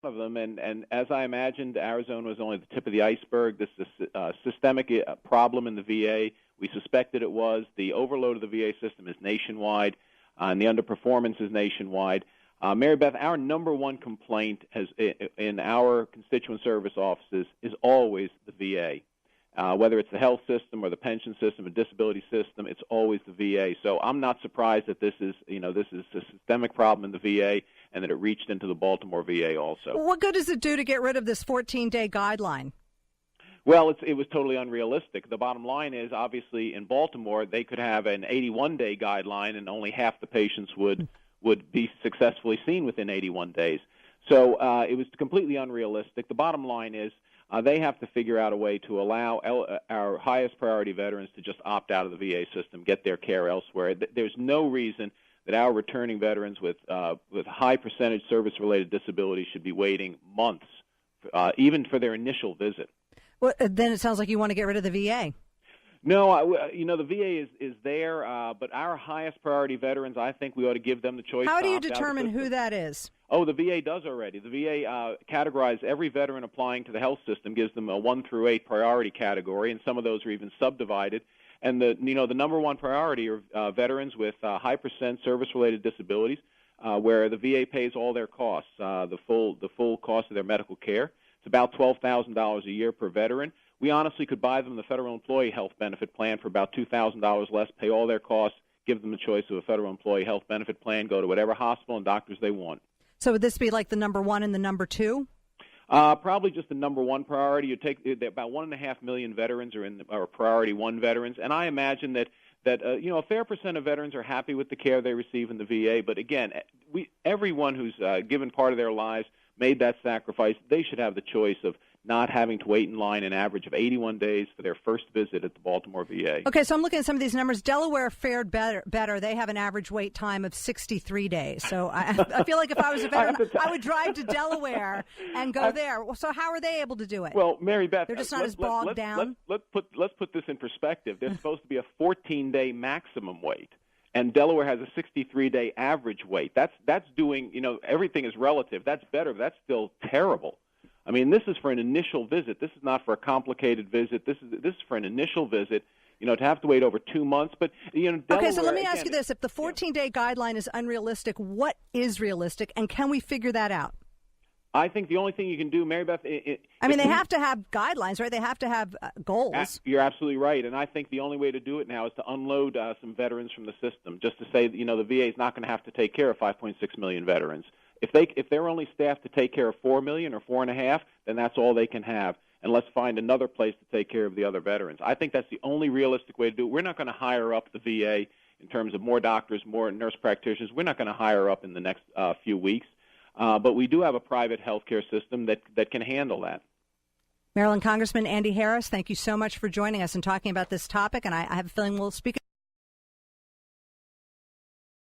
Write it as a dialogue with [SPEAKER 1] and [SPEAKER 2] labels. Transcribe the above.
[SPEAKER 1] of them, and as I imagined, Arizona was only the tip of the iceberg. This is a systemic problem in the VA. We suspected it was. The overload of the VA system is nationwide, and the underperformance is nationwide. Mary Beth, our number one complaint in our constituent service offices is always the VA. Whether it's the health system or the pension system or disability system, it's always the VA. So I'm not surprised that this is a systemic problem in the VA and that it reached into the Baltimore VA also.
[SPEAKER 2] Well, what good does it do to get rid of this 14-day guideline?
[SPEAKER 1] Well, it was totally unrealistic. The bottom line is, obviously, in Baltimore, they could have an 81-day guideline and only half the patients would be successfully seen within 81 days. So it was completely unrealistic. The bottom line is they have to figure out a way to allow our highest priority veterans to just opt out of the VA system, get their care elsewhere. There's no reason that our returning veterans with high percentage service-related disabilities should be waiting months, even for their initial visit.
[SPEAKER 2] Well, then it sounds like you want to get rid of the VA.
[SPEAKER 1] No, the VA is there, but our highest priority veterans, I think we ought to give them the choice.
[SPEAKER 2] How do you determine who that is?
[SPEAKER 1] Oh, the VA does already. The VA categorizes every veteran applying to the health system, gives them a 1 through 8 priority category, and some of those are even subdivided. And the number one priority are veterans with high percent service-related disabilities, where the VA pays all their costs, the full cost of their medical care. It's about $12,000 a year per veteran. We honestly could buy them the federal employee health benefit plan for about $2,000 less, pay all their costs, give them the choice of a federal employee health benefit plan, go to whatever hospital and doctors they want.
[SPEAKER 2] So would this be like the number one and the number two?
[SPEAKER 1] Probably just the number one priority. You take about 1.5 million veterans are priority one veterans, and I imagine that a fair percent of veterans are happy with the care they receive in the VA. But again, everyone who's given part of their lives, made that sacrifice, they should have the choice of not having to wait in line an average of 81 days for their first visit at the Baltimore VA.
[SPEAKER 2] Okay, so I'm looking at some of these numbers. Delaware fared better. They have an average wait time of 63 days. So I feel like if I was a veteran, I would drive to Delaware and go there. So how are they able to do it?
[SPEAKER 1] Well, Mary Beth,
[SPEAKER 2] they're just not as bogged down.
[SPEAKER 1] Let's put this in perspective. There's supposed to be a 14-day maximum wait, and Delaware has a 63-day average wait. That's doing, everything is relative. That's better, but that's still terrible. I mean, this is for an initial visit. This is not for a complicated visit. This is for an initial visit. To have to wait over 2 months. But Delaware,
[SPEAKER 2] okay, so let me ask you this: if the 14-day guideline is unrealistic, what is realistic, and can we figure that out?
[SPEAKER 1] I think the only thing you can do, Mary Beth.
[SPEAKER 2] They have to have guidelines, right? They have to have goals.
[SPEAKER 1] You're absolutely right, and I think the only way to do it now is to unload some veterans from the system. Just to say, the VA is not going to have to take care of 5.6 million veterans. If they're only staffed to take care of 4 million or 4.5, then that's all they can have. And let's find another place to take care of the other veterans. I think that's the only realistic way to do it. We're not going to hire up the VA in terms of more doctors, more nurse practitioners. We're not going to hire up in the next few weeks. But we do have a private healthcare system that can handle that.
[SPEAKER 2] Maryland Congressman Andy Harris, thank you so much for joining us and talking about this topic. And I have a feeling we'll speak